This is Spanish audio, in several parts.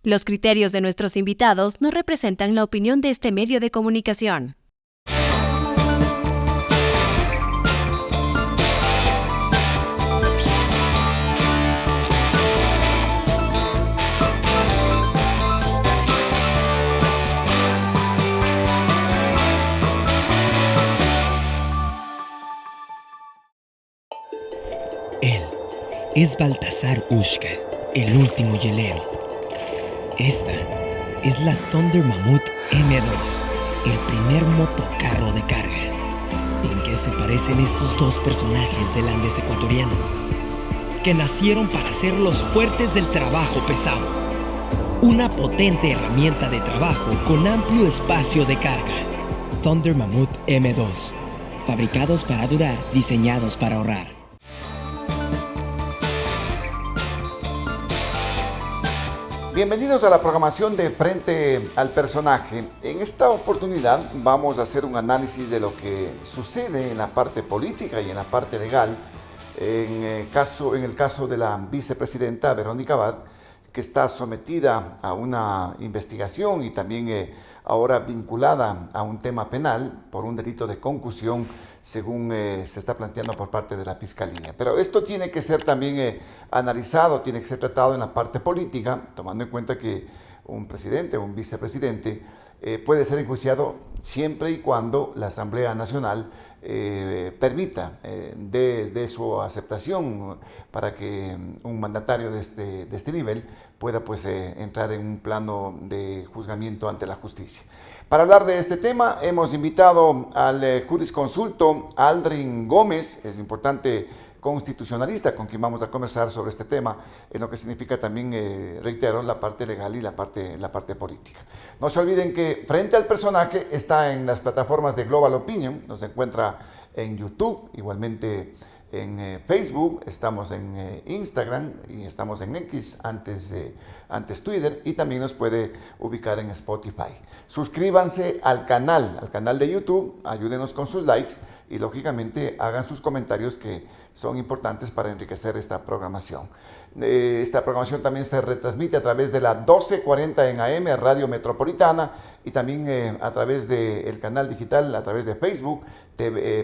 Los criterios de nuestros invitados no representan la opinión de este medio de comunicación. Él es Baltasar Ushka, el último hielero. Esta es la Thunder Mammoth M2, el primer motocarro de carga. ¿En qué se parecen estos dos personajes del Andes ecuatoriano? Que nacieron para ser los fuertes del trabajo pesado. Una potente herramienta de trabajo con amplio espacio de carga. Thunder Mammoth M2. Fabricados para durar, diseñados para ahorrar. Bienvenidos a la programación de Frente al Personaje. En esta oportunidad vamos a hacer un análisis de lo que sucede en la parte política y en la parte legal en el caso de la vicepresidenta Verónica Abad, que está sometida a una investigación y también ahora vinculada a un tema penal por un delito de concusión, según se está planteando por parte de la Fiscalía. Pero esto tiene que ser también analizado, tiene que ser tratado en la parte política, tomando en cuenta que un presidente o un vicepresidente puede ser enjuiciado siempre y cuando la Asamblea Nacional permita de su aceptación para que un mandatario de este nivel pueda pues entrar en un plano de juzgamiento ante la justicia. Para hablar de este tema hemos invitado al jurisconsulto Aldrin Gómez, es importante constitucionalista, con quien vamos a conversar sobre este tema, en lo que significa también, reitero, la parte legal y la parte política. No se olviden que Frente al Personaje está en las plataformas de Global Opinion, nos encuentra en YouTube, igualmente en Facebook, estamos en Instagram y estamos en X, antes Twitter, y también nos puede ubicar en Spotify. Suscríbanse al canal de YouTube, ayúdenos con sus likes y lógicamente hagan sus comentarios que son importantes para enriquecer esta programación. Esta programación también se retransmite a través de la 1240 en AM, Radio Metropolitana, y también a través del canal digital, a través de Facebook,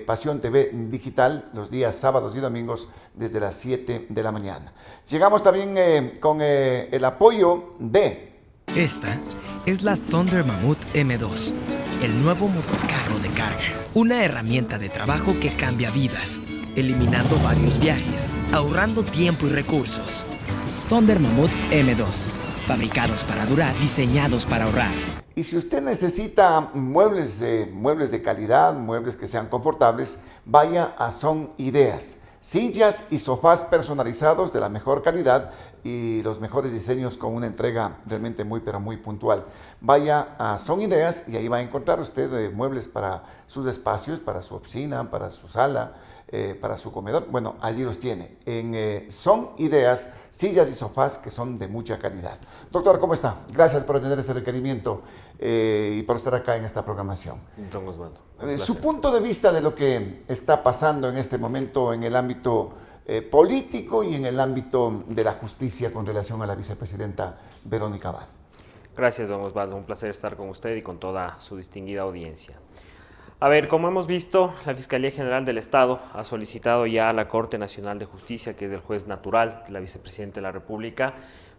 Pasión TV Digital, los días sábados y domingos desde las 7 de la mañana. Llegamos también con el apoyo de... Esta es la Thunder Mammoth M2, el nuevo motocarro de carga. Una herramienta de trabajo que cambia vidas, eliminando varios viajes, ahorrando tiempo y recursos. Thunder Mammoth M2, fabricados para durar, diseñados para ahorrar. Y si usted necesita muebles de calidad, muebles que sean confortables, vaya a Son Ideas. Sillas y sofás personalizados de la mejor calidad y los mejores diseños con una entrega realmente muy puntual. Vaya a Son Ideas y ahí va a encontrar usted muebles para sus espacios, para su oficina, para su sala, para su comedor. Bueno, allí los tiene. En Son Ideas, sillas y sofás que son de mucha calidad. Doctor, ¿cómo está? Gracias por atender este requerimiento y por estar acá en esta programación. Don Osvaldo. Su punto de vista de lo que está pasando en este momento en el ámbito político y en el ámbito de la justicia con relación a la vicepresidenta Verónica Abad. Gracias, don Osvaldo. Un placer estar con usted y con toda su distinguida audiencia. A ver, como hemos visto, la Fiscalía General del Estado ha solicitado ya a la Corte Nacional de Justicia, que es el juez natural de la vicepresidenta de la República,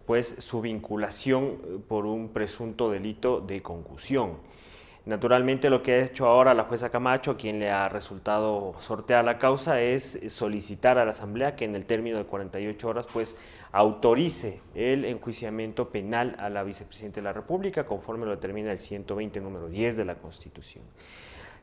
pues su vinculación por un presunto delito de concusión. Naturalmente, lo que ha hecho ahora la jueza Camacho, quien le ha resultado sortear la causa, es solicitar a la Asamblea que en el término de 48 horas pues autorice el enjuiciamiento penal a la vicepresidenta de la República, conforme lo determina el 120 número 10 de la Constitución.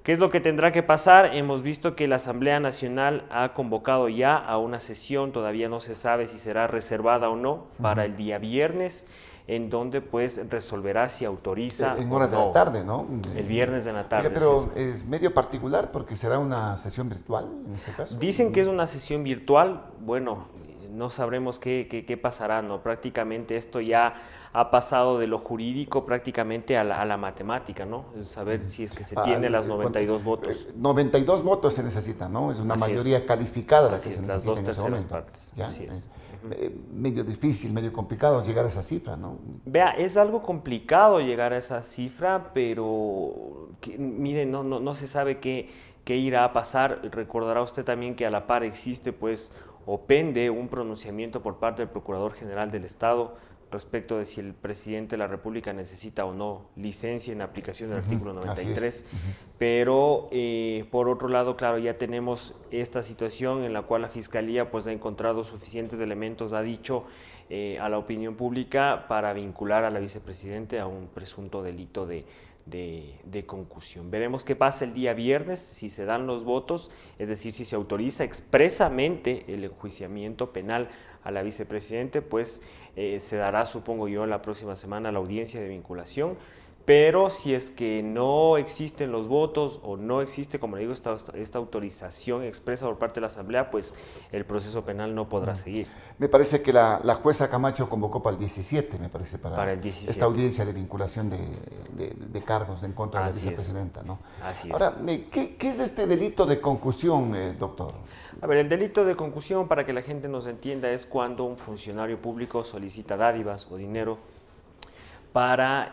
¿Qué es lo que tendrá que pasar? Hemos visto que la Asamblea Nacional ha convocado ya a una sesión, todavía no se sabe si será reservada o no, para el día viernes, en donde pues resolverá si autoriza en horas o no. de la tarde, ¿no? El viernes de la tarde. Pero es medio particular porque será una sesión virtual en este caso. Dicen que es una sesión virtual, bueno, no sabremos qué pasará, ¿no? Prácticamente esto ya ha pasado de lo jurídico prácticamente a la matemática, ¿no? Saber si es que se tiene las 92 votos. 92 votos se necesitan, ¿no? Es una mayoría calificada la que se necesita. Las dos en ese terceras momento. partes. ¿Ya? Así es. medio difícil, medio complicado llegar a esa cifra, ¿no? Vea, es algo complicado llegar a esa cifra, pero mire, no se sabe qué irá a pasar. Recordará usted también que a la par existe, pues, o pende un pronunciamiento por parte del Procurador General del Estado respecto de si el presidente de la República necesita o no licencia en aplicación del artículo 93, pero por otro lado, claro, ya tenemos esta situación en la cual la Fiscalía pues ha encontrado suficientes elementos, ha dicho a la opinión pública para vincular a la vicepresidente a un presunto delito de concusión. Veremos qué pasa el día viernes, si se dan los votos, es decir, si se autoriza expresamente el enjuiciamiento penal a la vicepresidente, pues se dará, supongo yo, la próxima semana la audiencia de vinculación, pero si es que no existen los votos o no existe, como le digo, esta autorización expresa por parte de la Asamblea, pues el proceso penal no podrá seguir. Me parece que la jueza Camacho convocó para el 17, me parece, para el 17. Esta audiencia de vinculación de cargos en contra de la vicepresidenta, ¿no? Así Ahora, es. ¿qué es este delito de concusión, doctor? A ver, el delito de concusión, para que la gente nos entienda, es cuando un funcionario público solicita dádivas o dinero para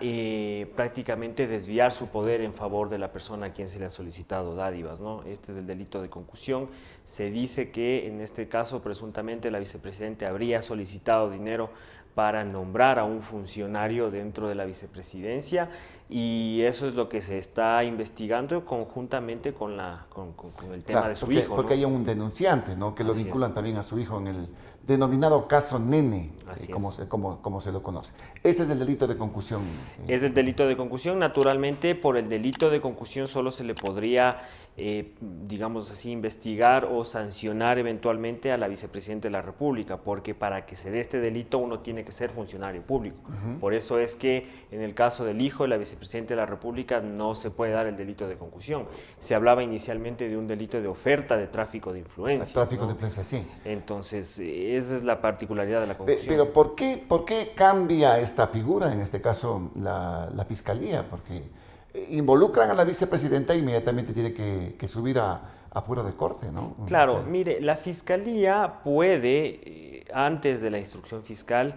prácticamente desviar su poder en favor de la persona a quien se le ha solicitado dádivas, ¿no? Este es el delito de concusión. Se dice que en este caso presuntamente la vicepresidenta habría solicitado dinero para nombrar a un funcionario dentro de la vicepresidencia, y eso es lo que se está investigando conjuntamente con el tema de su hijo. Porque hay un denunciante, ¿no? Que lo vinculan también a su hijo en el denominado caso Nene, como se lo conoce. Ese es el delito de concusión. Es el delito de concusión. Naturalmente, por el delito de concusión solo se le podría, digamos así, investigar o sancionar eventualmente a la vicepresidenta de la República, porque para que se dé este delito uno tiene que ser funcionario público. Por eso es que en el caso del hijo de la vicepresidenta de la República no se puede dar el delito de concusión. Se hablaba inicialmente de un delito de oferta de tráfico de influencia. Tráfico de influencia, sí. Entonces, esa es la particularidad de la concusión. Pero ¿por qué cambia esta figura, en este caso la Fiscalía? Porque involucran a la vicepresidenta e inmediatamente tiene que subir a fuera de corte, ¿no? Claro, mire, la Fiscalía puede, antes de la instrucción fiscal,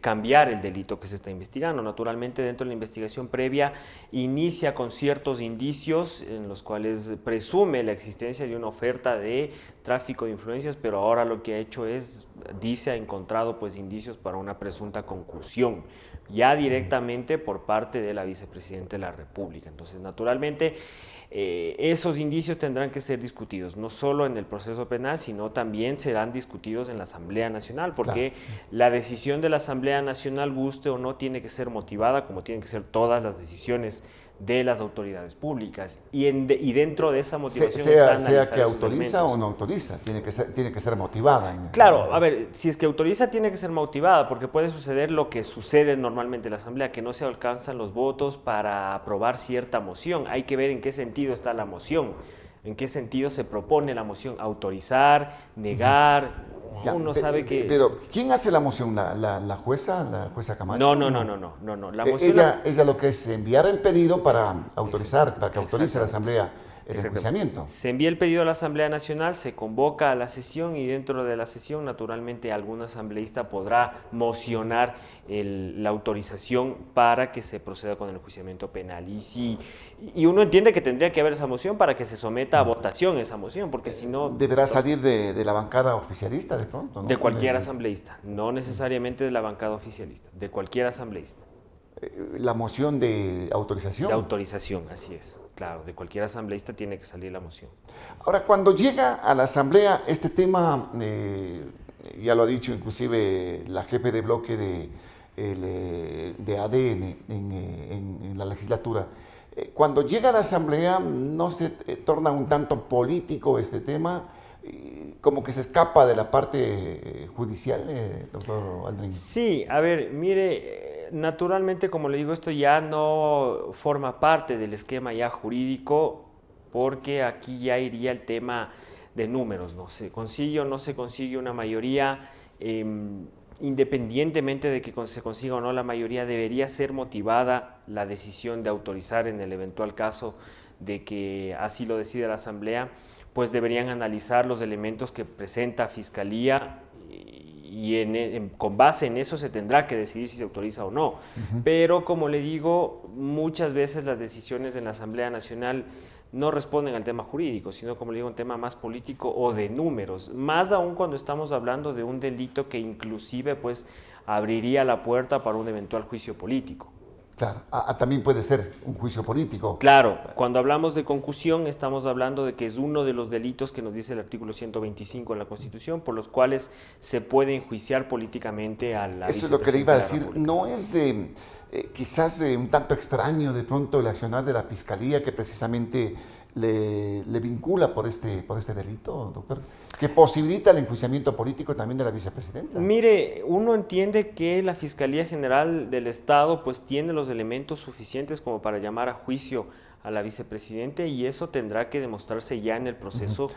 cambiar el delito que se está investigando. Naturalmente, dentro de la investigación previa, inicia con ciertos indicios en los cuales presume la existencia de una oferta de tráfico de influencias, pero ahora lo que ha hecho es, ha encontrado pues indicios para una presunta concursión, ya directamente por parte de la vicepresidenta de la República. Entonces, naturalmente, esos indicios tendrán que ser discutidos, no solo en el proceso penal, sino también serán discutidos en la Asamblea Nacional, porque la decisión de la Asamblea Nacional, guste o no, tiene que ser motivada, como tienen que ser todas las decisiones de las autoridades públicas, y dentro de esa motivación sea que autoriza o no autoriza, tiene que ser motivada. Claro, a ver, si es que autoriza tiene que ser motivada, porque puede suceder lo que sucede normalmente en la Asamblea, que no se alcanzan los votos para aprobar cierta moción. Hay que ver en qué sentido está la moción, en qué sentido se propone la moción, autorizar, negar. Uno sabe que... Pero, ¿quién hace la moción? ¿La jueza Camacho? No. La moción Ella lo que es enviar el pedido para autorizar, para que autorice a la Asamblea el enjuiciamiento. Se envía el pedido a la Asamblea Nacional, se convoca a la sesión, y dentro de la sesión, naturalmente, algún asambleísta podrá mocionar la autorización para que se proceda con el enjuiciamiento penal. Y uno entiende que tendría que haber esa moción para que se someta a votación esa moción, porque si no... Deberá salir de la bancada oficialista de pronto, ¿no? De cualquier asambleísta, no necesariamente de la bancada oficialista, de cualquier asambleísta. La moción de autorización. De autorización, así es. Claro, de cualquier asambleísta tiene que salir la moción. Ahora, cuando llega a la Asamblea, este tema, ya lo ha dicho inclusive la jefe de bloque de ADN en la legislatura, cuando llega a la Asamblea, ¿no se torna un tanto político este tema? Como que se escapa de la parte judicial, doctor Aldrin. Sí, a ver, mire, naturalmente, como le digo, esto ya no forma parte del esquema ya jurídico, porque aquí ya iría el tema de números, ¿no? Se consigue o no se consigue una mayoría, independientemente de que se consiga o no la mayoría, debería ser motivada la decisión de autorizar en el eventual caso de que así lo decida la Asamblea, pues deberían analizar los elementos que presenta Fiscalía con base en eso se tendrá que decidir si se autoriza o no. Pero como le digo, muchas veces las decisiones en la Asamblea Nacional no responden al tema jurídico, sino, como le digo, un tema más político o de números, más aún cuando estamos hablando de un delito que inclusive pues abriría la puerta para un eventual juicio político. Claro, también puede ser un juicio político. Claro, cuando hablamos de concusión estamos hablando de que es uno de los delitos que nos dice el artículo 125 en la Constitución, por los cuales se puede enjuiciar políticamente a la Eso es lo que le iba a decir, República. no es quizás un tanto extraño de pronto el accionar de la Fiscalía que precisamente le vincula por este delito, doctor, que posibilita el enjuiciamiento político también de la vicepresidenta. Mire, uno entiende que la Fiscalía General del Estado pues tiene los elementos suficientes como para llamar a juicio a la vicepresidenta, y eso tendrá que demostrarse ya en el proceso.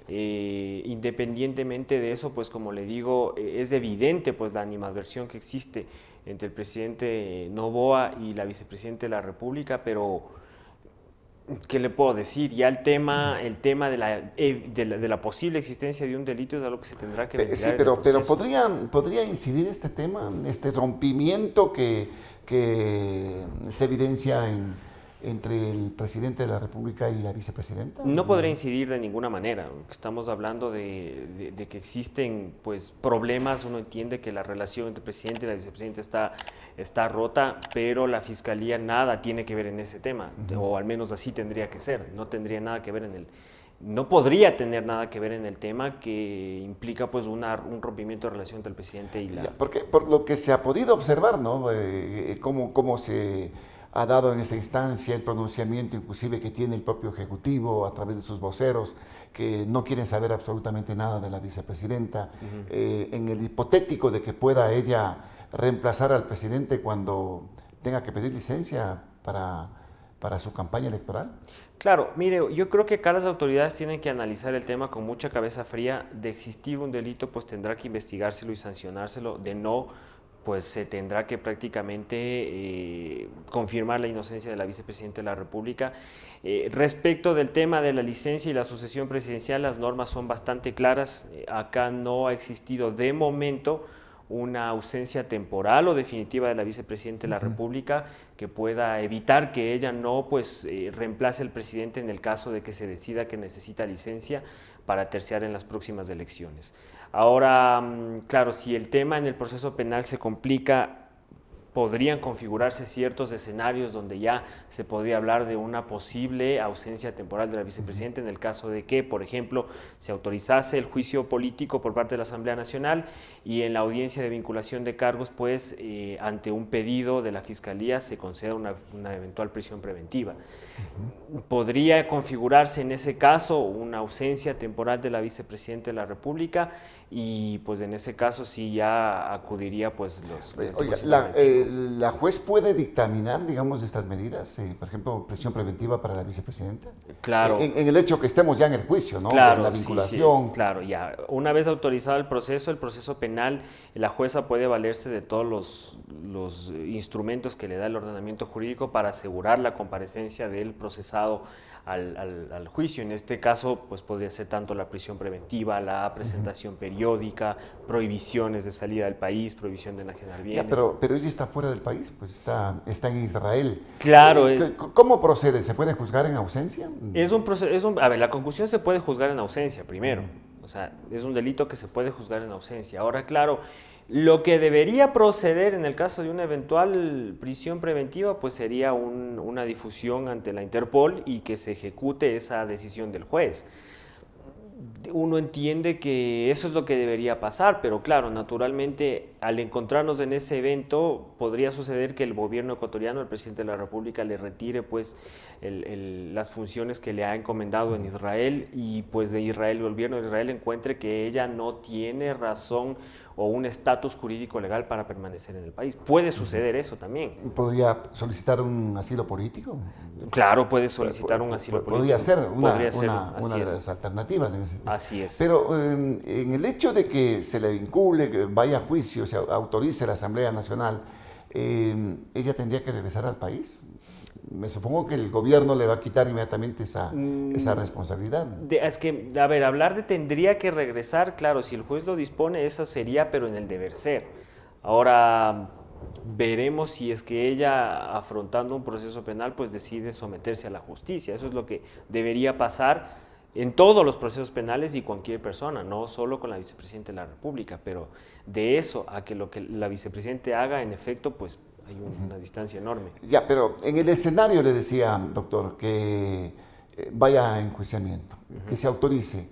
Independientemente de eso, pues como le digo, es evidente pues la animadversión que existe entre el presidente Noboa y la vicepresidenta de la República, pero ¿qué le puedo decir? Ya el tema de la posible existencia de un delito es algo que se tendrá que ventilar. Sí, pero podría incidir este tema, este rompimiento que se evidencia entre el presidente de la República y la vicepresidenta. No podría incidir de ninguna manera. Estamos hablando de que existen pues problemas. Uno entiende que la relación entre el presidente y la vicepresidenta está rota, pero la Fiscalía nada tiene que ver en ese tema, o al menos así tendría que ser. No tendría nada que ver no podría tener nada que ver en el tema que implica pues un rompimiento de relación entre el presidente y la... Porque por lo que se ha podido observar, ¿no? Cómo se ha dado en esa instancia el pronunciamiento inclusive que tiene el propio Ejecutivo a través de sus voceros, que no quieren saber absolutamente nada de la vicepresidenta, en el hipotético de que pueda ella reemplazar al presidente cuando tenga que pedir licencia para su campaña electoral. Claro, mire, yo creo que acá las autoridades tienen que analizar el tema con mucha cabeza fría. De existir un delito, pues tendrá que investigárselo y sancionárselo. De no, pues se tendrá que prácticamente confirmar la inocencia de la vicepresidenta de la República. Respecto del tema de la licencia y la sucesión presidencial, las normas son bastante claras. Acá no ha existido de momento una ausencia temporal o definitiva de la vicepresidenta de la República que pueda evitar que ella no reemplace al presidente en el caso de que se decida que necesita licencia para terciar en las próximas elecciones. Ahora, claro, si el tema en el proceso penal se complica, podrían configurarse ciertos escenarios donde ya se podría hablar de una posible ausencia temporal de la vicepresidenta en el caso de que, por ejemplo, se autorizase el juicio político por parte de la Asamblea Nacional y en la audiencia de vinculación de cargos, pues, ante un pedido de la Fiscalía se conceda una eventual prisión preventiva. Podría configurarse en ese caso una ausencia temporal de la vicepresidenta de la República y pues en ese caso sí ya acudiría pues los... Oiga, ¿la juez puede dictaminar, digamos, estas medidas? Por ejemplo, prisión preventiva para la vicepresidenta. Claro. En el hecho que estemos ya en el juicio, ¿no? Claro, en la vinculación. sí, claro, ya. Una vez autorizado el proceso penal, la jueza puede valerse de todos los instrumentos que le da el ordenamiento jurídico para asegurar la comparecencia del procesado al juicio. En este caso, pues podría ser tanto la prisión preventiva, la presentación periódica, prohibiciones de salida del país, prohibición de enajenar bienes. Ya, pero ella está fuera del país, pues está en Israel. Claro. ¿Cómo procede? ¿Se puede juzgar en ausencia? A ver, la concusión se puede juzgar en ausencia primero. O sea, es un delito que se puede juzgar en ausencia. Ahora, claro, lo que debería proceder en el caso de una eventual prisión preventiva, pues sería una difusión ante la Interpol y que se ejecute esa decisión del juez. Uno entiende que eso es lo que debería pasar, pero claro, naturalmente, al encontrarnos en ese evento, podría suceder que el gobierno ecuatoriano, el presidente de la República, le retire pues las funciones que le ha encomendado en Israel y pues de Israel, el gobierno de Israel encuentre que ella no tiene razón o un estatus jurídico legal para permanecer en el país. Puede suceder eso también. ¿Podría solicitar un asilo político? Claro, puede solicitar un asilo político. Podría ser una de es. las alternativas. Así es. Pero en el hecho de que se le vincule, que vaya a juicio, se autorice la Asamblea Nacional, ella tendría que regresar al país. Me supongo que el gobierno le va a quitar inmediatamente esa responsabilidad. Es que, a ver, hablar de tendría que regresar, claro, si el juez lo dispone, eso sería, pero en el deber ser. Ahora, veremos si es que ella, afrontando un proceso penal, pues decide someterse a la justicia. Eso es lo que debería pasar en todos los procesos penales y cualquier persona, no solo con la vicepresidenta de la República, pero de eso a que lo que la vicepresidenta haga, en efecto, pues hay una distancia enorme. Ya, pero en el escenario le decía, doctor, que vaya a enjuiciamiento, que se autorice,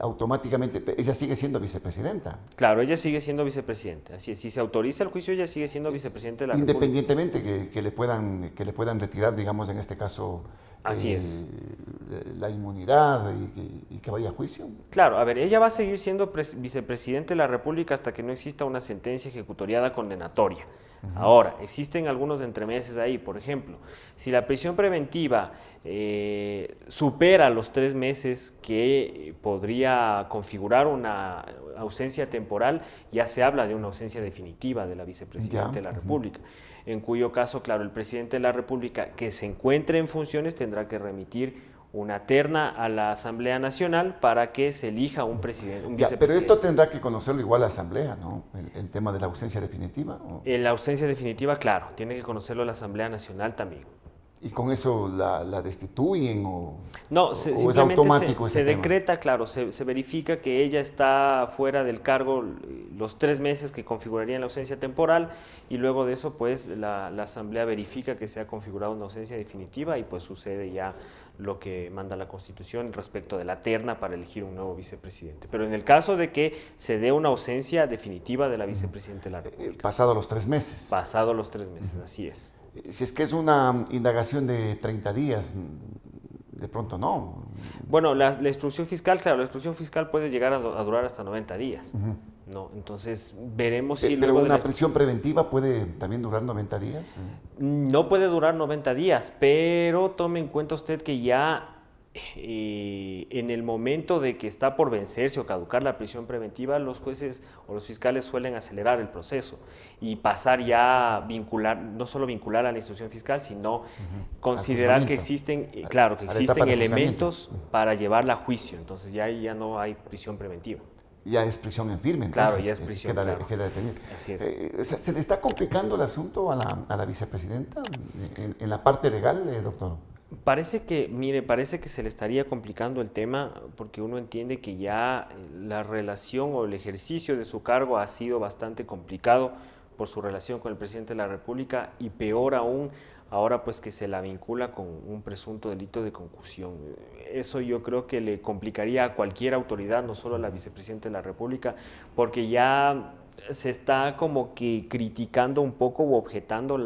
automáticamente, ella sigue siendo vicepresidenta. Claro, ella sigue siendo vicepresidenta. Así es, si se autoriza el juicio, ella sigue siendo vicepresidenta de la República. Independientemente que le puedan retirar, digamos, en este caso, así es, la inmunidad y que vaya a juicio. Claro, a ver, ella va a seguir siendo vicepresidente de la República hasta que no exista una sentencia ejecutoriada condenatoria. Ahora, existen algunos entremeses ahí. Por ejemplo, si la prisión preventiva supera los 3 meses que podría configurar una ausencia temporal, ya se habla de una ausencia definitiva de la vicepresidenta de la República, en cuyo caso, claro, el presidente de la República que se encuentre en funciones tendrá que remitir una terna a la Asamblea Nacional para que se elija un presidente, un vicepresidente. Pero esto tendrá que conocerlo igual la Asamblea, ¿no? El tema de la ausencia definitiva. La ausencia definitiva, claro, tiene que conocerlo la Asamblea Nacional también. ¿Y con eso la destituyen no, es automático se decreta, claro, se verifica que ella está fuera del cargo los 3 meses que configurarían la ausencia temporal, y luego de eso pues la Asamblea verifica que se ha configurado una ausencia definitiva y pues sucede ya lo que manda la Constitución respecto de la terna para elegir un nuevo vicepresidente. Pero en el caso de que se dé una ausencia definitiva de la vicepresidenta de la República. Pasado los 3 meses. Pasado los 3 meses, así es. Si es que es una indagación de 30 días, de pronto no. Bueno, la instrucción fiscal, claro, la instrucción fiscal puede llegar a durar hasta 90 días. ¿No? Entonces, veremos si... ¿Pero una prisión preventiva puede también durar 90 días? No puede durar 90 días, pero tome en cuenta usted que ya en el momento de que está por vencerse o caducar la prisión preventiva, los jueces o los fiscales suelen acelerar el proceso y pasar ya a vincular, no solo vincular a la instrucción fiscal, sino considerar que existen, claro, que existen elementos para llevarla a juicio. Entonces ya no hay prisión preventiva. Ya es prisión en firme, entonces. Claro, ya es prisión. Queda detenido. Así es. O sea, ¿se le está complicando el asunto a la vicepresidenta en la parte legal, doctor? Parece que se le estaría complicando el tema porque uno entiende que ya la relación o el ejercicio de su cargo ha sido bastante complicado por su relación con el presidente de la República, y peor aún ahora pues que se la vincula con un presunto delito de concusión. Eso yo creo que le complicaría a cualquier autoridad, no solo a la vicepresidenta de la República, porque ya se está como que criticando un poco o objetando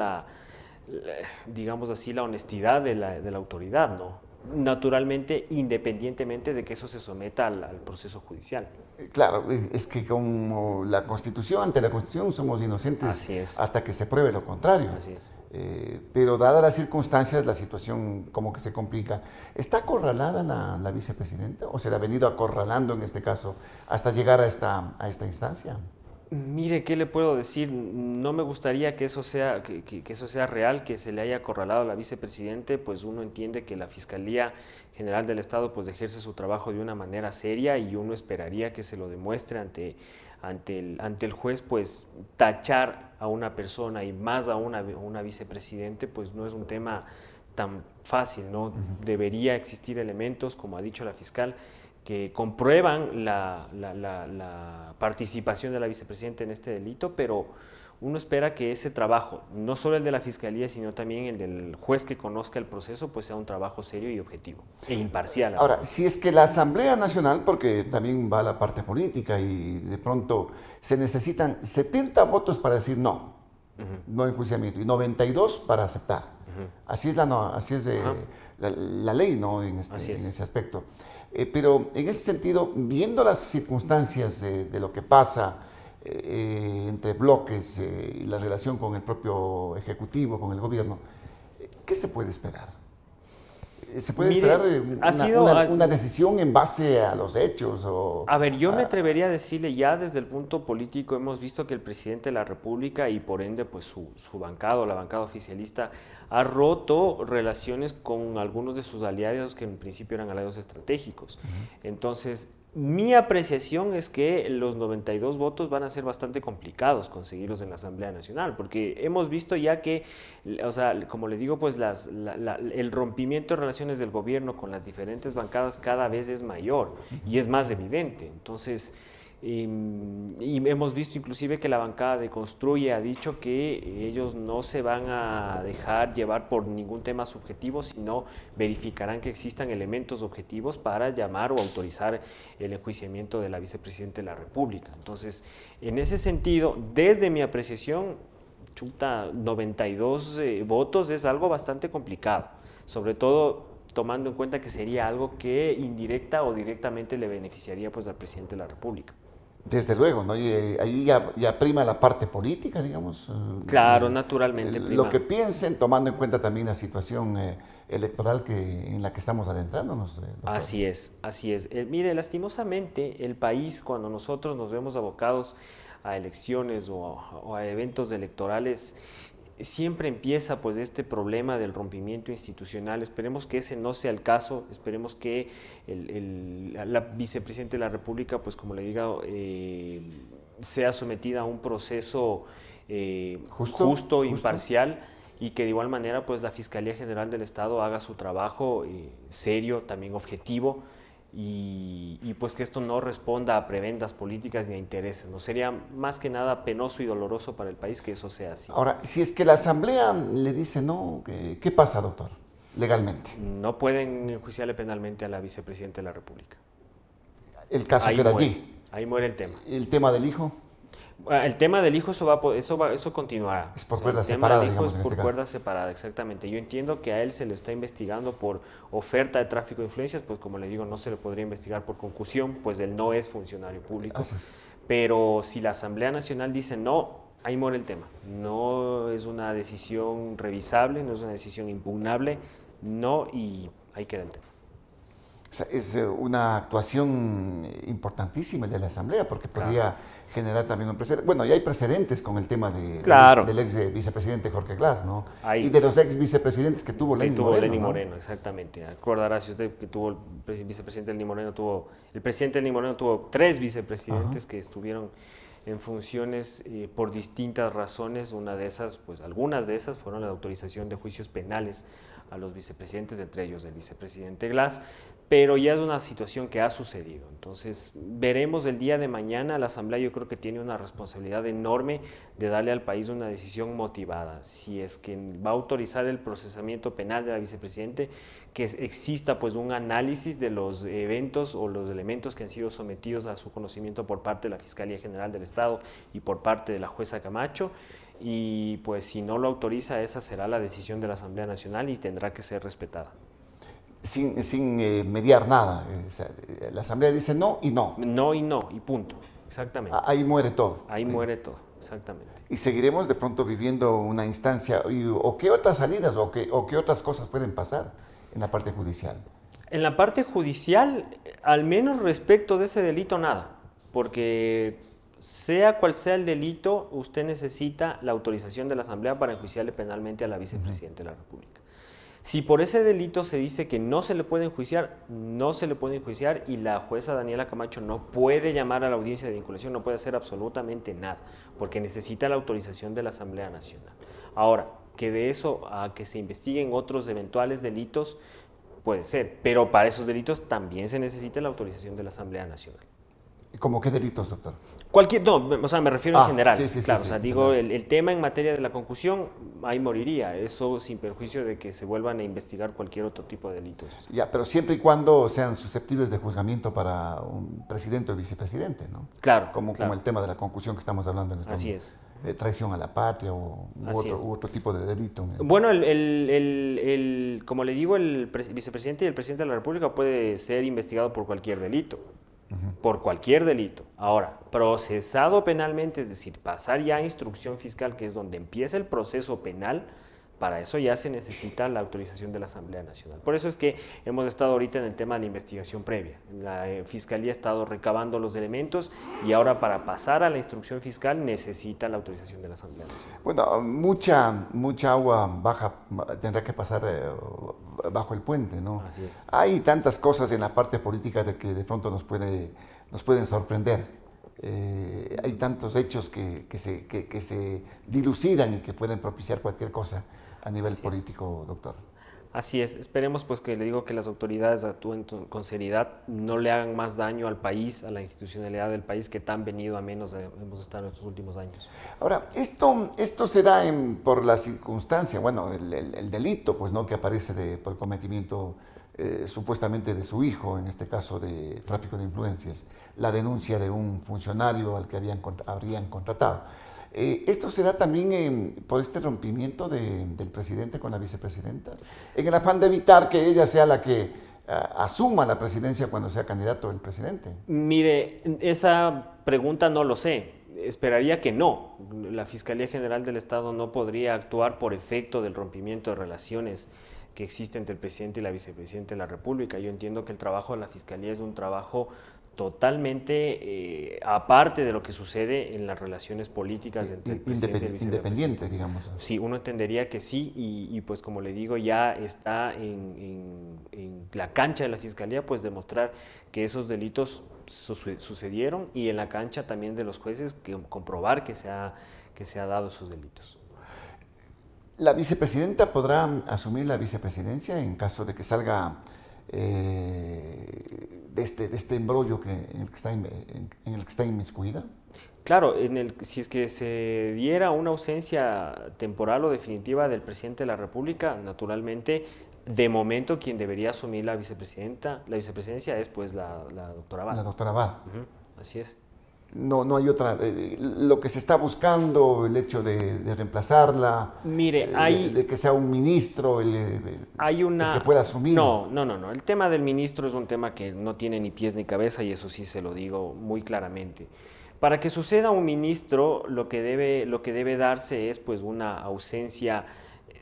digamos así, la honestidad de la autoridad, ¿no? Naturalmente, independientemente de que eso se someta al proceso judicial. Claro, es que como ante la Constitución somos inocentes hasta que se pruebe lo contrario. Así es. Pero dadas las circunstancias, la situación como que se complica. ¿Está acorralada la vicepresidenta o se la ha venido acorralando en este caso hasta llegar a esta instancia? Mire, ¿qué le puedo decir? No me gustaría que eso sea, que eso sea real, que se le haya acorralado a la vicepresidente, pues uno entiende que la Fiscalía General del Estado pues ejerce su trabajo de una manera seria y uno esperaría que se lo demuestre ante el juez. Pues tachar a una persona y más a una vicepresidente pues no es un tema tan fácil, ¿no? Debería existir elementos, como ha dicho la fiscal, que comprueban la participación de la vicepresidenta en este delito, pero uno espera que ese trabajo, no solo el de la Fiscalía, sino también el del juez que conozca el proceso, pues sea un trabajo serio y objetivo e imparcial. Ahora, si es que la Asamblea Nacional, porque también va la parte política y de pronto se necesitan 70 votos para decir no, no enjuiciamiento, y 92 para aceptar. Así es la ley, ¿no? En ese aspecto. Pero en ese sentido, viendo las circunstancias de lo que pasa entre bloques y la relación con el propio Ejecutivo, con el gobierno, ¿qué se puede esperar? ¿Se puede Mire, esperar una decisión en base a los hechos? A ver, yo me atrevería a decirle, ya desde el punto político hemos visto que el presidente de la República y por ende pues su bancada, la bancada oficialista, ha roto relaciones con algunos de sus aliados que en principio eran aliados estratégicos. Entonces, mi apreciación es que los 92 votos van a ser bastante complicados conseguirlos en la Asamblea Nacional, porque hemos visto ya que, o sea, como le digo, pues el rompimiento de relaciones del gobierno con las diferentes bancadas cada vez es mayor y es más evidente. Entonces, y hemos visto inclusive que la bancada de Construye ha dicho que ellos no se van a dejar llevar por ningún tema subjetivo, sino verificarán que existan elementos objetivos para llamar o autorizar el enjuiciamiento de la vicepresidenta de la República. Entonces, en ese sentido, desde mi apreciación, 92 votos es algo bastante complicado, sobre todo tomando en cuenta que sería algo que indirecta o directamente le beneficiaría pues al presidente de la República. Desde luego, ¿no? Y ahí ya prima la parte política, digamos. Claro, naturalmente prima. Lo que piensen, tomando en cuenta también la situación electoral en la que estamos adentrándonos. Doctor. Así es, así es. Mire, lastimosamente, el país, cuando nosotros nos vemos abocados a elecciones o a eventos electorales, siempre empieza pues este problema del rompimiento institucional. Esperemos que ese no sea el caso, esperemos que la vicepresidenta de la República, pues como le digo, sea sometida a un proceso justo, imparcial, y que de igual manera pues la Fiscalía General del Estado haga su trabajo serio, también objetivo, y pues que esto no responda a prebendas políticas ni a intereses. No sería más que nada penoso y doloroso para el país que eso sea así. Ahora, si es que la Asamblea le dice no, ¿qué pasa, doctor, legalmente? No pueden enjuiciarle penalmente a la vicepresidenta de la República. El caso Ahí queda muere, allí. Ahí muere el tema. ¿El tema del hijo? El tema del hijo, eso continuará. Es por cuerda separada, digamos, es en por este cuerda separada, exactamente. Yo entiendo que a él se le está investigando por oferta de tráfico de influencias, pues como le digo, no se le podría investigar por concusión, pues él no es funcionario público. Pero si la Asamblea Nacional dice no, ahí muere el tema. No es una decisión revisable, no es una decisión impugnable, no, y ahí queda el tema. O sea, es una actuación importantísima el de la Asamblea, porque podría generar también un precedente. Bueno, ya hay precedentes con el tema del ex vicepresidente Jorge Glass, ¿no? Y de los ex vicepresidentes que tuvo Lenín Moreno. Lenín Moreno, exactamente. Acordará si usted que tuvo el vicepresidente Lenín Moreno, el presidente Lenín Moreno tuvo 3 vicepresidentes que estuvieron en funciones por distintas razones. Una de esas, pues algunas de esas fueron la autorización de juicios penales a los vicepresidentes, entre ellos el vicepresidente Glass, pero ya es una situación que ha sucedido. Entonces, veremos el día de mañana. La Asamblea yo creo que tiene una responsabilidad enorme de darle al país una decisión motivada. Si es que va a autorizar el procesamiento penal de la vicepresidente, que exista pues un análisis de los eventos o los elementos que han sido sometidos a su conocimiento por parte de la Fiscalía General del Estado y por parte de la jueza Camacho. Y pues si no lo autoriza, esa será la decisión de la Asamblea Nacional y tendrá que ser respetada. Sin mediar nada. O sea, la Asamblea dice no y no. No y no, y punto. Exactamente. Ahí muere todo. Ahí muere todo, exactamente. Y seguiremos de pronto viviendo una instancia, o qué otras salidas, o qué otras cosas pueden pasar en la parte judicial. En la parte judicial, al menos respecto de ese delito, nada. Porque sea cual sea el delito, usted necesita la autorización de la Asamblea para enjuiciarle penalmente a la vicepresidenta de la República. Si por ese delito se dice que no se le puede enjuiciar, no se le puede enjuiciar, y la jueza Daniela Camacho no puede llamar a la audiencia de vinculación, no puede hacer absolutamente nada, porque necesita la autorización de la Asamblea Nacional. Ahora, que de eso a que se investiguen otros eventuales delitos, puede ser, pero para esos delitos también se necesita la autorización de la Asamblea Nacional. ¿Cómo qué delitos, doctor? O sea, me refiero en general. Claro, o sea, digo, el tema en materia de la concusión, ahí moriría, eso sin perjuicio de que se vuelvan a investigar cualquier otro tipo de delitos. Ya, pero siempre y cuando sean susceptibles de juzgamiento para un presidente o vicepresidente, ¿no? Claro. Como el tema de la concusión que estamos hablando en este momento. Así es. De traición a la patria u otro tipo de delito. Bueno, como le digo, el vicepresidente y el presidente de la República puede ser investigado por cualquier delito. Por cualquier delito. Ahora, procesado penalmente, es decir, pasar ya a instrucción fiscal, que es donde empieza el proceso penal, Para eso ya se necesita la autorización de la Asamblea Nacional. Por eso es que hemos estado ahorita en el tema de la investigación previa. La Fiscalía ha estado recabando los elementos y ahora para pasar a la instrucción fiscal necesita la autorización de la Asamblea Nacional. Bueno, mucha agua baja tendrá que pasar bajo el puente, ¿no? Así es. Hay tantas cosas en la parte política de que de pronto nos pueden sorprender. Hay tantos hechos que se dilucidan y que pueden propiciar cualquier cosa a nivel político, doctor. Así es, esperemos pues que le digo que las autoridades actúen con seriedad, no le hagan más daño al país, a la institucionalidad del país que tan venido a menos hemos estado en estos últimos años. Ahora, esto se da por la circunstancia, bueno, el delito pues, ¿no? que aparece por el cometimiento supuestamente de su hijo, en este caso de tráfico de influencias, la denuncia de un funcionario al que habrían contratado. ¿Esto se da también por este rompimiento del presidente con la vicepresidenta? En el afán de evitar que ella sea la que asuma la presidencia cuando sea candidato el presidente. Mire, esa pregunta no lo sé. Esperaría que no. La Fiscalía General del Estado no podría actuar por efecto del rompimiento de relaciones que existe entre el presidente y la vicepresidenta de la República. Yo entiendo que el trabajo de la Fiscalía es un trabajo totalmente aparte de lo que sucede en las relaciones políticas entre el presidente y el vicepresidente. Independiente, digamos. Sí, uno entendería que sí, y pues como le digo, ya está en la cancha de la Fiscalía, pues demostrar que esos delitos sucedieron y en la cancha también de los jueces comprobar que se ha dado esos delitos. ¿La vicepresidenta podrá asumir la vicepresidencia en caso de que salga de este embrollo en el que está inmiscuida? Claro, si es que se diera una ausencia temporal o definitiva del presidente de la República, naturalmente, de momento quien debería asumir la vicepresidencia es pues la doctora Abad. La doctora Abad. Así es. No hay otra. Lo que se está buscando, el hecho de reemplazarla, mire, de que sea un ministro el que pueda asumir. No. El tema del ministro es un tema que no tiene ni pies ni cabeza y eso sí se lo digo muy claramente. Para que suceda un ministro, lo que debe darse es pues una ausencia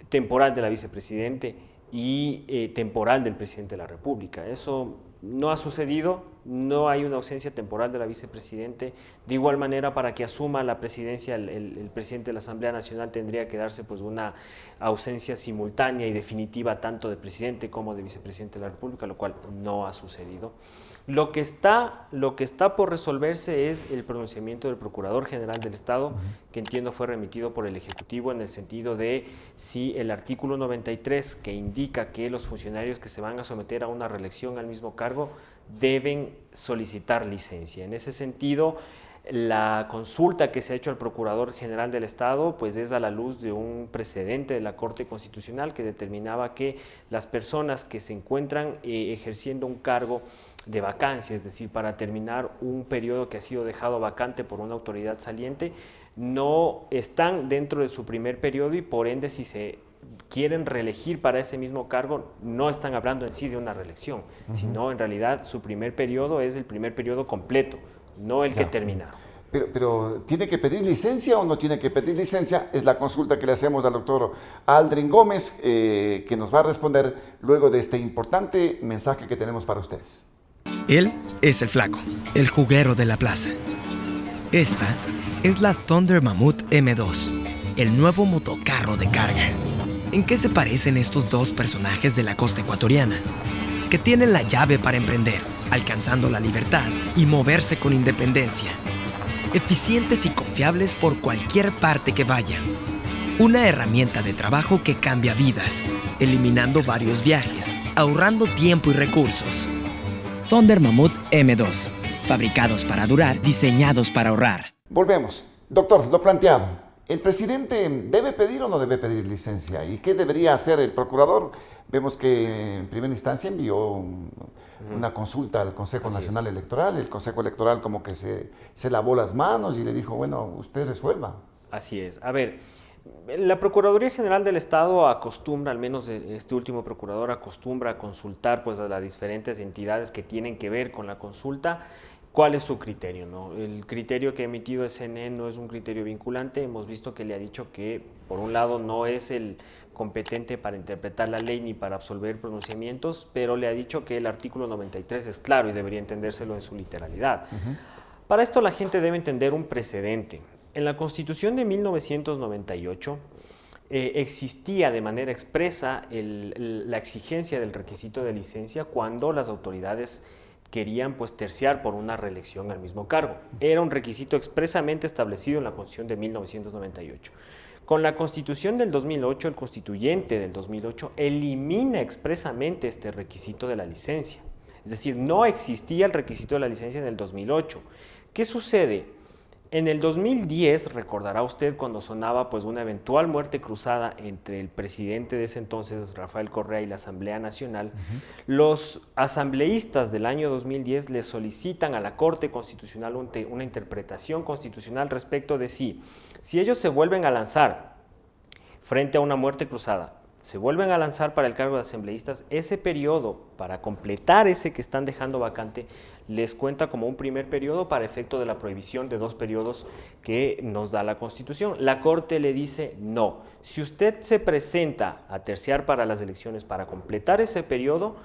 temporal de la vicepresidente y temporal del presidente de la República. Eso no ha sucedido, no hay una ausencia temporal de la vicepresidente. De igual manera, para que asuma la presidencia el presidente de la Asamblea Nacional tendría que darse pues una ausencia simultánea y definitiva tanto de presidente como de vicepresidente de la República, lo cual no ha sucedido. Lo que está por resolverse es el pronunciamiento del Procurador General del Estado, que entiendo fue remitido por el Ejecutivo en el sentido de si el artículo 93, que indica que los funcionarios que se van a someter a una reelección al mismo cargo deben solicitar licencia. En ese sentido, la consulta que se ha hecho al Procurador General del Estado pues es a la luz de un precedente de la Corte Constitucional que determinaba que las personas que se encuentran ejerciendo un cargo de vacancia, es decir, para terminar un periodo que ha sido dejado vacante por una autoridad saliente, no están dentro de su primer periodo y por ende si se quieren reelegir para ese mismo cargo, no están hablando en sí de una reelección, sino en realidad su primer periodo es el primer periodo completo, no el que terminaron. Pero ¿tiene que pedir licencia o no tiene que pedir licencia? Es la consulta que le hacemos al doctor Aldrin Gómez, que nos va a responder luego de este importante mensaje que tenemos para ustedes. Él es el flaco, el juguero de la plaza. Esta es la Thunder Mammoth M2, el nuevo motocarro de carga. ¿En qué se parecen estos dos personajes de la costa ecuatoriana? Que tienen la llave para emprender, alcanzando la libertad y moverse con independencia. Eficientes y confiables por cualquier parte que vayan. Una herramienta de trabajo que cambia vidas, eliminando varios viajes, ahorrando tiempo y recursos. Thunder Mammoth M2, fabricados para durar, diseñados para ahorrar. Volvemos. Doctor, lo planteado. ¿El presidente debe pedir o no debe pedir licencia? ¿Y qué debería hacer el procurador? Vemos que en primera instancia envió una consulta al Consejo Nacional Electoral. El Consejo Electoral como que se lavó las manos y le dijo, bueno, usted resuelva. Así es. A ver, la Procuraduría General del Estado acostumbra, al menos este último procurador acostumbra a consultar pues, a las diferentes entidades que tienen que ver con la consulta. ¿Cuál es su criterio? ¿No? El criterio que ha emitido el CNE no es un criterio vinculante. Hemos visto que le ha dicho que, por un lado, no es el competente para interpretar la ley ni para absolver pronunciamientos, pero le ha dicho que el artículo 93 es claro y debería entendérselo en su literalidad. Para esto la gente debe entender un precedente. En la Constitución de 1998 existía de manera expresa la exigencia del requisito de licencia cuando las autoridades querían pues terciar por una reelección al mismo cargo. Era un requisito expresamente establecido en la Constitución de 1998. Con la Constitución del 2008, el constituyente del 2008 elimina expresamente este requisito de la licencia. Es decir, no existía el requisito de la licencia en el 2008. ¿Qué sucede? En el 2010, recordará usted cuando sonaba pues una eventual muerte cruzada entre el presidente de ese entonces, Rafael Correa, y la Asamblea Nacional, los asambleístas del año 2010 le solicitan a la Corte Constitucional una interpretación constitucional respecto de si ellos se vuelven a lanzar frente a una muerte cruzada, se vuelven a lanzar para el cargo de asambleístas, ese periodo, para completar ese que están dejando vacante, les cuenta como un primer periodo para efecto de la prohibición de 2 periodos que nos da la Constitución. La Corte le dice no. Si usted se presenta a terciar para las elecciones para completar ese periodo,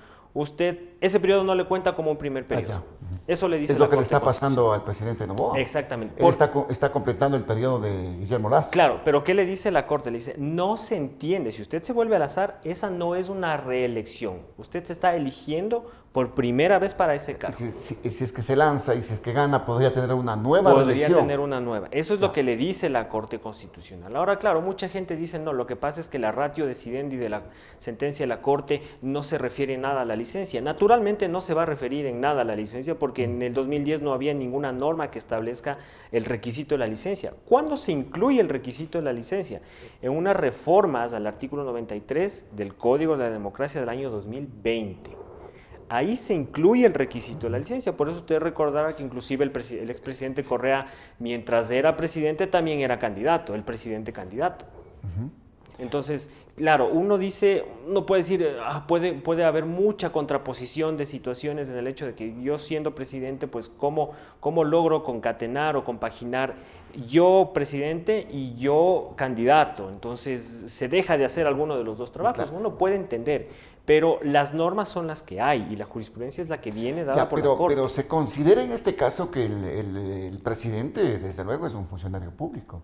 ese periodo no le cuenta como un primer periodo. Eso le dice es la lo que le Corte está pasando al presidente Noboa. Exactamente. Él está completando el periodo de Guillermo Lazo. Claro, pero ¿qué le dice la Corte? Le dice, no se entiende, si usted se vuelve al azar, esa no es una reelección. Usted se está eligiendo por primera vez para ese cargo. Si es que se lanza y si es que gana, podría tener una nueva reelección. Podría tener una nueva. Eso es lo que le dice la Corte Constitucional. Ahora, claro, mucha gente dice, no, lo que pasa es que la ratio decidendi de la sentencia de la Corte no se refiere en nada a la licencia. Naturalmente no se va a referir en nada a la licencia porque en el 2010 no había ninguna norma que establezca el requisito de la licencia. ¿Cuándo se incluye el requisito de la licencia? En unas reformas al artículo 93 del Código de la Democracia del año 2020. Ahí se incluye el requisito de la licencia, por eso usted recordará que inclusive el expresidente Correa, mientras era presidente, también era candidato, el presidente candidato. Entonces, claro, uno puede decir, puede haber mucha contraposición de situaciones en el hecho de que yo siendo presidente, pues cómo logro concatenar o compaginar yo presidente y yo candidato. Entonces se deja de hacer alguno de los dos trabajos. Claro. Uno puede entender, pero las normas son las que hay y la jurisprudencia es la que viene dada por la Corte. Pero se considera en este caso que el presidente, desde luego, es un funcionario público.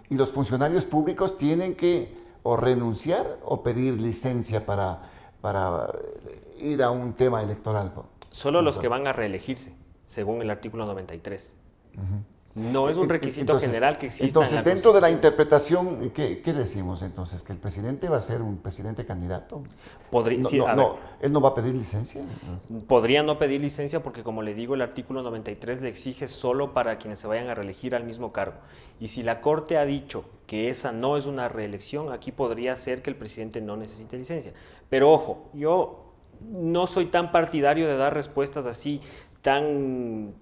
Y los funcionarios públicos tienen que o renunciar o pedir licencia para ir a un tema electoral. Solo los que van a reelegirse, según el artículo 93. No es un requisito general que exista. Entonces, dentro de la interpretación, ¿qué decimos entonces? ¿Que el presidente va a ser un presidente candidato? ¿Él no va a pedir licencia? Podría no pedir licencia porque, como le digo, el artículo 93 le exige solo para quienes se vayan a reelegir al mismo cargo. Y si la Corte ha dicho que esa no es una reelección, aquí podría ser que el presidente no necesite licencia. Pero ojo, yo no soy tan partidario de dar respuestas así tan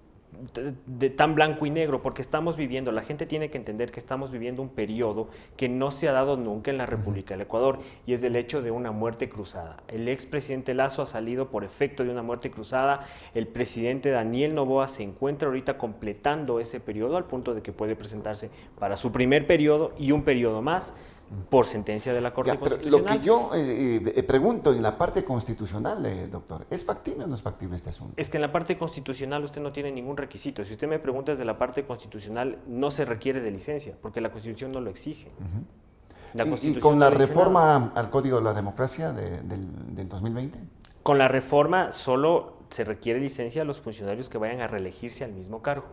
blanco y negro, porque la gente tiene que entender que estamos viviendo un periodo que no se ha dado nunca en la República del Ecuador, y es el hecho de una muerte cruzada. El expresidente Lasso ha salido por efecto de una muerte cruzada, el presidente Daniel Noboa se encuentra ahorita completando ese periodo al punto de que puede presentarse para su primer periodo y un periodo más, por sentencia de la Corte Constitucional. Lo que yo pregunto en la parte constitucional, doctor, ¿es factible o no es factible este asunto? Es que en la parte constitucional usted no tiene ningún requisito. Si usted me pregunta desde la parte constitucional, no se requiere de licencia, porque la Constitución no lo exige. ¿Y con la reforma al Código de la Democracia del 2020? Con la reforma solo se requiere licencia a los funcionarios que vayan a reelegirse al mismo cargo.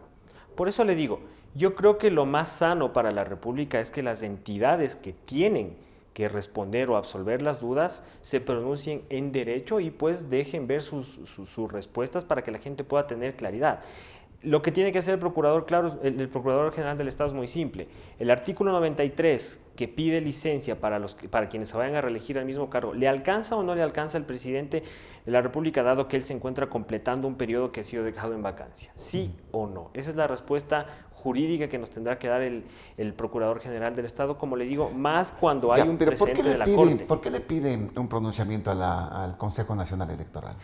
Por eso le digo, yo creo que lo más sano para la República es que las entidades que tienen que responder o absolver las dudas se pronuncien en derecho y pues dejen ver sus respuestas para que la gente pueda tener claridad. Lo que tiene que hacer el Procurador, claro, el Procurador General del Estado es muy simple. El artículo 93 que pide licencia para quienes se vayan a reelegir al mismo cargo, ¿le alcanza o no le alcanza al presidente de la República dado que él se encuentra completando un periodo que ha sido dejado en vacancia? ¿Sí o no? Esa es la respuesta jurídica que nos tendrá que dar el Procurador General del Estado, como le digo, más cuando hay un precedente de la Corte. ¿Por qué le piden un pronunciamiento al Consejo Nacional Electoral?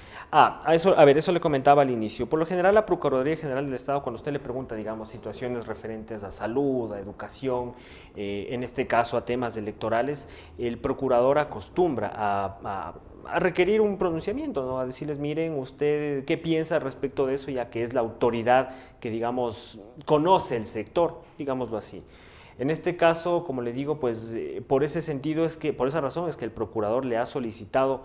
Eso le comentaba al inicio. Por lo general, la Procuraduría General del Estado, cuando usted le pregunta, digamos, situaciones referentes a salud, a educación, en este caso a temas electorales, el procurador acostumbra a requerir un pronunciamiento, ¿no? A decirles, miren, usted, ¿qué piensa respecto de eso? Ya que es la autoridad que, digamos, conoce el sector, digámoslo así. En este caso, como le digo, pues por esa razón es que el procurador le ha solicitado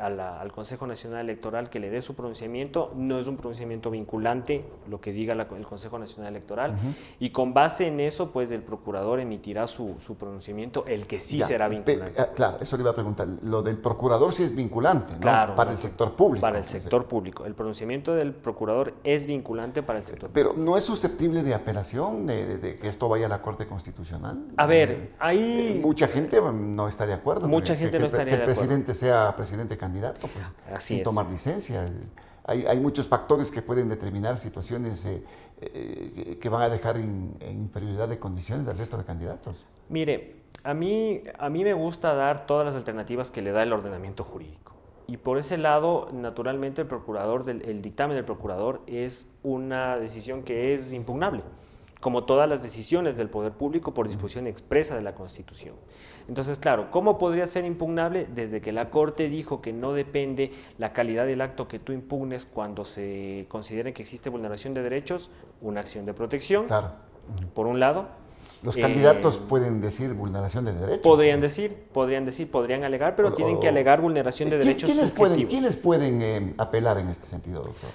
al Consejo Nacional Electoral que le dé su pronunciamiento. No es un pronunciamiento vinculante, lo que diga el Consejo Nacional Electoral, y con base en eso, pues el procurador emitirá su pronunciamiento, el que sí será vinculante. Claro, eso le iba a preguntar. Lo del procurador sí es vinculante, ¿no? Claro, para el sector público. Para el sector público. El pronunciamiento del procurador es vinculante para el sector público. Pero ¿no es susceptible de apelación, de que esto vaya a la Corte Constitucional? A ver, ahí... Mucha gente no está de acuerdo. Mucha gente no estaría de acuerdo. Que el presidente sea presidente candidato, pues, sin tomar licencia. Hay muchos factores que pueden determinar situaciones que van a dejar en inferioridad de condiciones al resto de candidatos. Mire, a mí me gusta dar todas las alternativas que le da el ordenamiento jurídico. Y por ese lado, naturalmente, el dictamen del procurador es una decisión que es impugnable, como todas las decisiones del poder público por disposición expresa de la Constitución. Entonces, claro, ¿cómo podría ser impugnable? Desde que la Corte dijo que no depende la calidad del acto que tú impugnes cuando se considere que existe vulneración de derechos, una acción de protección, claro. Por un lado. Los candidatos pueden decir vulneración de derechos. Podrían alegar, pero tienen que alegar vulneración de derechos subjetivos. ¿Quiénes pueden apelar en este sentido, doctor?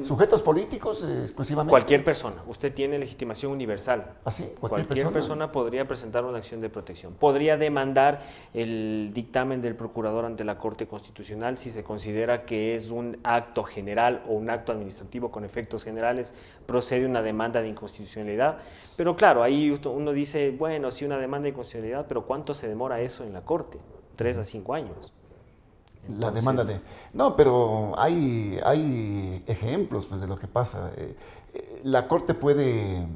¿Sujetos políticos exclusivamente? Cualquier persona. Usted tiene legitimación universal. ¿Ah, sí? Cualquier persona podría presentar una acción de protección. Podría demandar el dictamen del procurador ante la Corte Constitucional si se considera que es un acto general o un acto administrativo con efectos generales, procede una demanda de inconstitucionalidad. Pero claro, ahí uno dice, bueno, sí, una demanda de inconstitucionalidad, pero ¿cuánto se demora eso en la Corte? 3 a 5 años. Entonces, la demanda de... No, pero hay ejemplos, pues, de lo que pasa. La Corte puede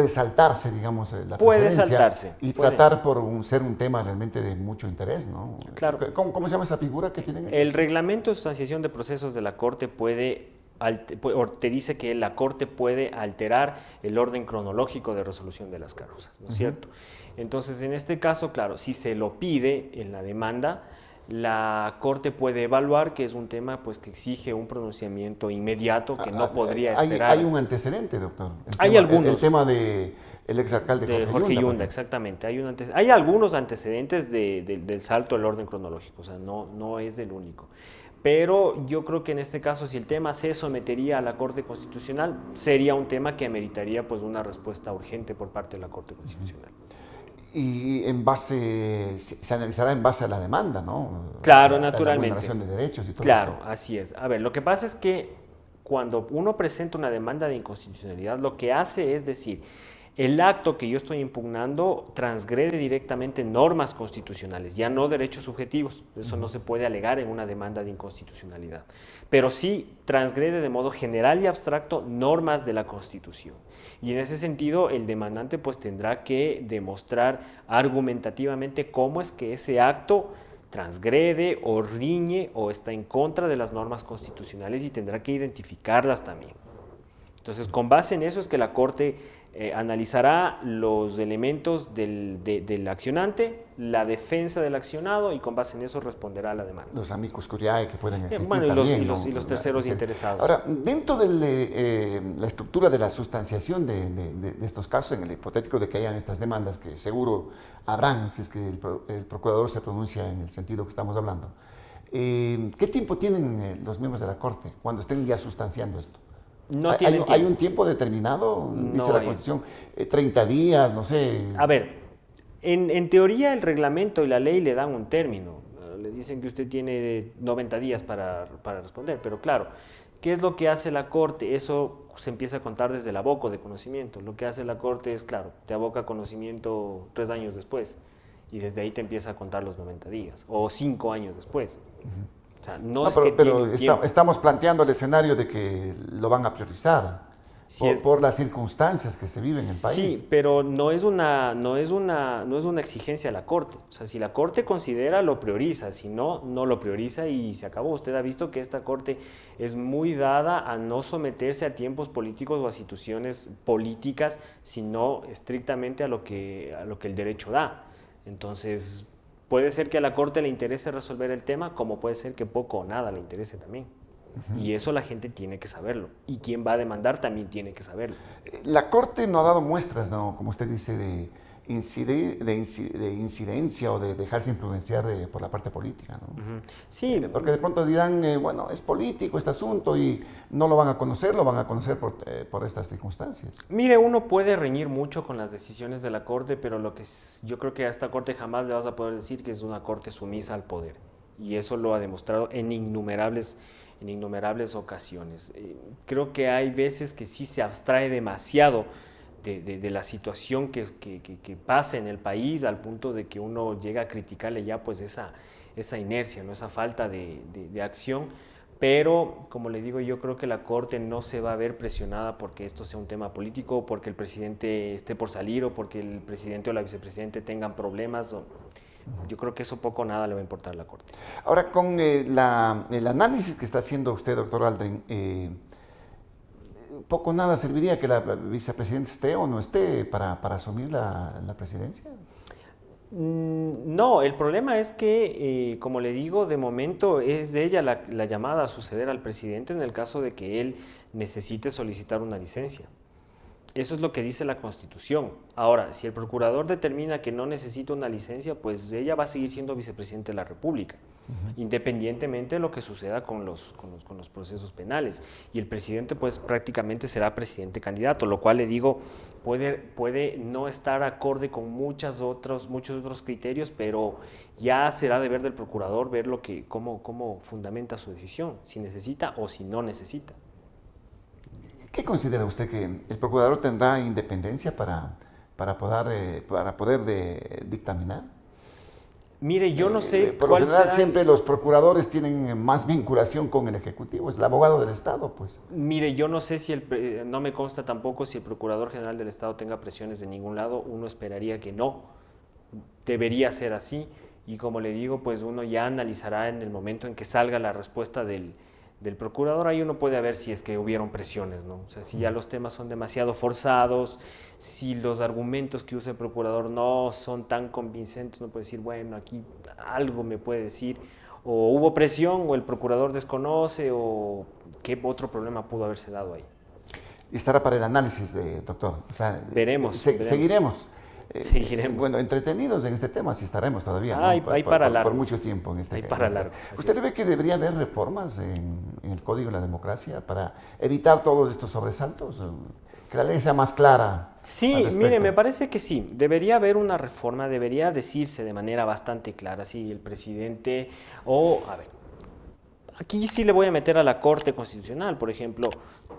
saltarse, digamos, la precedencia y tratar por ser un tema realmente de mucho interés, ¿no? Claro. ¿Cómo se llama esa figura que tienen? El reglamento de sustanciación de procesos de la Corte te dice que la Corte puede alterar el orden cronológico de resolución de las causas, ¿no es cierto? Entonces, en este caso, claro, si se lo pide en la demanda, la Corte puede evaluar que es un tema, pues, que exige un pronunciamiento inmediato, que no podría esperar. Hay un antecedente, doctor. Algunos. El tema del exalcalde Jorge Yunda, exactamente. Hay algunos antecedentes del salto del orden cronológico, o sea, no es el único. Pero yo creo que en este caso, si el tema se sometería a la Corte Constitucional, sería un tema que ameritaría, pues, una respuesta urgente por parte de la Corte Constitucional. Y se analizará en base a la demanda, ¿no? Claro, naturalmente. La vulneración de derechos y todo Claro, esto. así es. A ver, lo que pasa es que cuando uno presenta una demanda de inconstitucionalidad, lo que hace es decir, el acto que yo estoy impugnando transgrede directamente normas constitucionales, ya no derechos subjetivos. Eso no se puede alegar en una demanda de inconstitucionalidad. Pero sí transgrede de modo general y abstracto normas de la Constitución. Y en ese sentido, el demandante, pues, tendrá que demostrar argumentativamente cómo es que ese acto transgrede o riñe o está en contra de las normas constitucionales, y tendrá que identificarlas también. Entonces, con base en eso es que la Corte analizará los elementos del accionante, la defensa del accionado, y con base en eso responderá a la demanda. Los amicus curiae que pueden existir y los terceros interesados. Ahora, dentro de la estructura de la sustanciación de estos casos, en el hipotético de que hayan estas demandas, que seguro habrán si es que el procurador se pronuncia en el sentido que estamos hablando, ¿qué tiempo tienen los miembros de la Corte cuando estén ya sustanciando esto? ¿Hay un tiempo determinado? Dice la Constitución, 30 días, no sé. A ver, en teoría el reglamento y la ley le dan un término. Le dicen que usted tiene 90 días para responder, pero claro, ¿qué es lo que hace la Corte? Eso se empieza a contar desde el aboco de conocimiento. Lo que hace la Corte es, claro, te aboca conocimiento 3 años después, y desde ahí te empieza a contar los 90 días, o 5 años después. O sea, pero estamos planteando el escenario de que lo van a priorizar. por las circunstancias que se viven en el país. Sí, pero no es una exigencia de la Corte. O sea, si la Corte considera, lo prioriza. Si no, no lo prioriza y se acabó. Usted ha visto que esta Corte es muy dada a no someterse a tiempos políticos o a situaciones políticas, sino estrictamente a lo que el derecho da. Entonces, puede ser que a la Corte le interese resolver el tema, como puede ser que poco o nada le interese también. Y eso la gente tiene que saberlo. Y quien va a demandar también tiene que saberlo. La Corte no ha dado muestras, ¿no? Como usted dice, de incidencia o de dejarse influenciar por la parte política, ¿no? Sí. Porque de pronto dirán, bueno, es político este asunto y no lo van a conocer por estas circunstancias. Mire, uno puede reñir mucho con las decisiones de la Corte, pero yo creo que a esta Corte jamás le vas a poder decir que es una Corte sumisa al poder. Y eso lo ha demostrado en innumerables ocasiones. Creo que hay veces que sí se abstrae demasiado de la situación que pasa en el país, al punto de que uno llega a criticarle ya pues esa inercia, ¿no? Esa falta de acción. Pero, como le digo, yo creo que la Corte no se va a ver presionada porque esto sea un tema político, porque el presidente esté por salir o porque el presidente o la vicepresidente tengan problemas. Yo creo que eso poco o nada le va a importar a la Corte. Ahora, con el análisis que está haciendo usted, doctor Aldrin, poco o nada serviría que la vicepresidenta esté o no esté para asumir la presidencia. No, el problema es que, como le digo, de momento es de ella la llamada a suceder al presidente en el caso de que él necesite solicitar una licencia. Eso es lo que dice la Constitución. Ahora, si el procurador determina que no necesita una licencia, pues ella va a seguir siendo vicepresidente de la República, independientemente de lo que suceda con los procesos penales. Y el presidente, pues prácticamente será presidente candidato, lo cual le digo, puede no estar acorde con muchos otros criterios, pero ya será deber del procurador ver cómo fundamenta su decisión, si necesita o si no necesita. ¿Qué considera usted que el procurador tendrá independencia para poder dictaminar? Mire, yo no sé por lo general siempre los procuradores tienen más vinculación con el Ejecutivo, es el abogado del Estado, pues. Mire, yo no sé no me consta tampoco si el Procurador General del Estado tenga presiones de ningún lado. Uno esperaría que no, debería ser así, y como le digo, pues uno ya analizará en el momento en que salga la respuesta del procurador. Ahí uno puede ver si es que hubieron presiones, ¿no? O sea, si ya los temas son demasiado forzados, si los argumentos que usa el procurador no son tan convincentes, uno puede decir, bueno, aquí algo me puede decir, o hubo presión, o el procurador desconoce, o qué otro problema pudo haberse dado ahí. Y estará para el análisis, doctor. O sea, veremos. Seguiremos. Seguiremos. Bueno, entretenidos en este tema, sí estaremos todavía, ¿no? Hay para largo. Por mucho tiempo en este caso. Para largo. ¿Usted ve que debería haber reformas en el Código de la Democracia para evitar todos estos sobresaltos? Que la ley sea más clara. Sí, mire, me parece que sí. Debería haber una reforma, debería decirse de manera bastante clara si el presidente aquí sí le voy a meter a la Corte Constitucional, por ejemplo.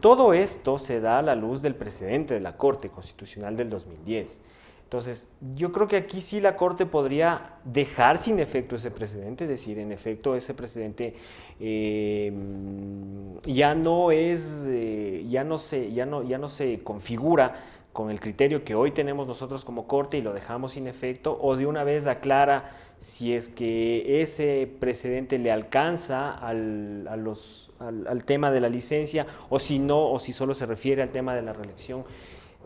Todo esto se da a la luz del precedente de la Corte Constitucional del 2010. Entonces, yo creo que aquí sí la Corte podría dejar sin efecto ese precedente, es decir, en efecto ese precedente ya no se configura con el criterio que hoy tenemos nosotros como Corte y lo dejamos sin efecto, o de una vez aclara si es que ese precedente le alcanza al tema de la licencia, o si no, o si solo se refiere al tema de la reelección.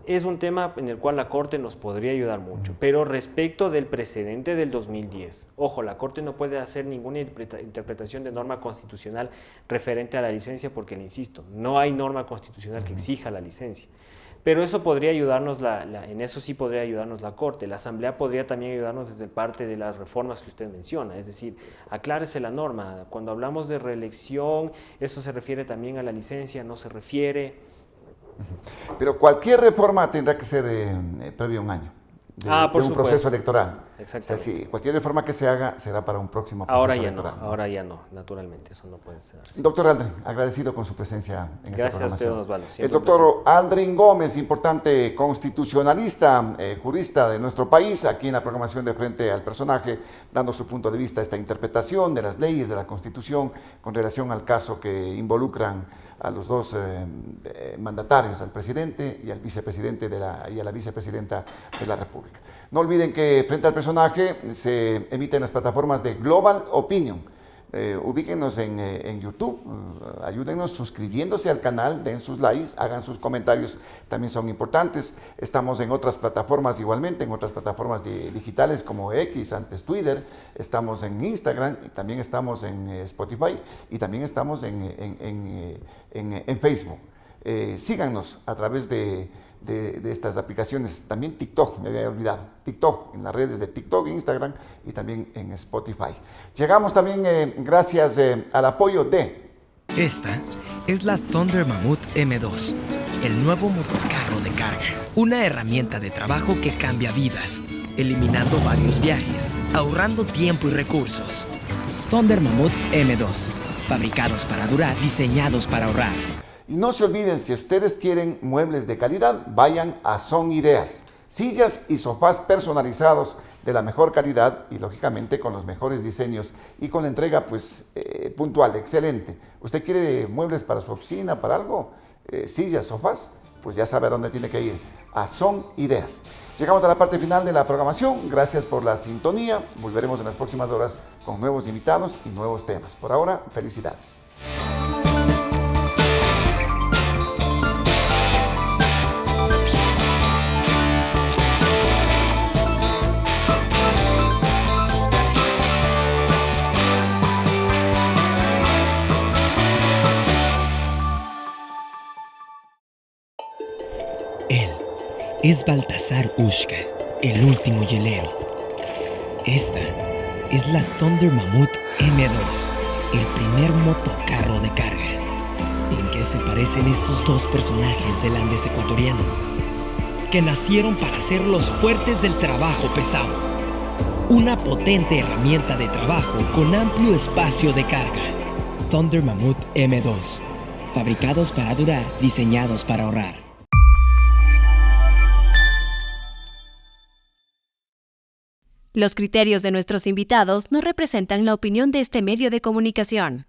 Es un tema en el cual la Corte nos podría ayudar mucho, pero respecto del precedente del 2010, ojo, la Corte no puede hacer ninguna interpretación de norma constitucional referente a la licencia porque, le insisto, no hay norma constitucional que exija la licencia. Pero eso podría ayudarnos, en eso sí podría ayudarnos la Corte. La Asamblea podría también ayudarnos desde parte de las reformas que usted menciona, es decir, aclárese la norma. Cuando hablamos de reelección, ¿eso se refiere también a la licencia? ¿No se refiere? Pero cualquier reforma tendrá que ser previo a un año de un proceso electoral. sea, si cualquier reforma que se haga será para un próximo proceso Ahora ya electoral. no, ahora ya no, naturalmente, eso no puede ser así. Doctor Aldrin, agradecido con su presencia en esta programación. Gracias a usted, don Osvaldo. El doctor Aldrin Gómez, importante constitucionalista, jurista de nuestro país, aquí en la programación de Frente al Personaje, dando su punto de vista a esta interpretación de las leyes, de la Constitución, con relación al caso que involucran a los dos mandatarios, al presidente y al vicepresidente y a la vicepresidenta de la República. No olviden que Frente al Personaje se emite en las plataformas de Global Opinion. Ubíquenos en YouTube, ayúdennos suscribiéndose al canal, den sus likes, hagan sus comentarios, también son importantes. Estamos en otras plataformas igualmente, en otras plataformas digitales como X, antes Twitter, estamos en Instagram, y también estamos en Spotify y también estamos en Facebook. Síganos a través de estas aplicaciones, también TikTok, me había olvidado, TikTok, en las redes de TikTok, Instagram y también en Spotify. Llegamos también gracias al apoyo de... Esta es la Thunder Mammoth M2, el nuevo motocarro de carga. Una herramienta de trabajo que cambia vidas, eliminando varios viajes, ahorrando tiempo y recursos. Thunder Mammoth M2, fabricados para durar, diseñados para ahorrar. Y no se olviden, si ustedes quieren muebles de calidad, vayan a Son Ideas. Sillas y sofás personalizados de la mejor calidad y lógicamente con los mejores diseños y con la entrega pues puntual, excelente. ¿Usted quiere muebles para su oficina, para algo? Sillas, sofás, pues ya sabe a dónde tiene que ir, a Son Ideas. Llegamos a la parte final de la programación. Gracias por la sintonía. Volveremos en las próximas horas con nuevos invitados y nuevos temas. Por ahora, felicidades. Él es Baltasar Ushka, el último hielero. Esta es la Thunder Mammoth M2, el primer motocarro de carga. ¿En qué se parecen estos dos personajes del Andes ecuatoriano? Que nacieron para ser los fuertes del trabajo pesado. Una potente herramienta de trabajo con amplio espacio de carga. Thunder Mammoth M2, fabricados para durar, diseñados para ahorrar. Los criterios de nuestros invitados no representan la opinión de este medio de comunicación.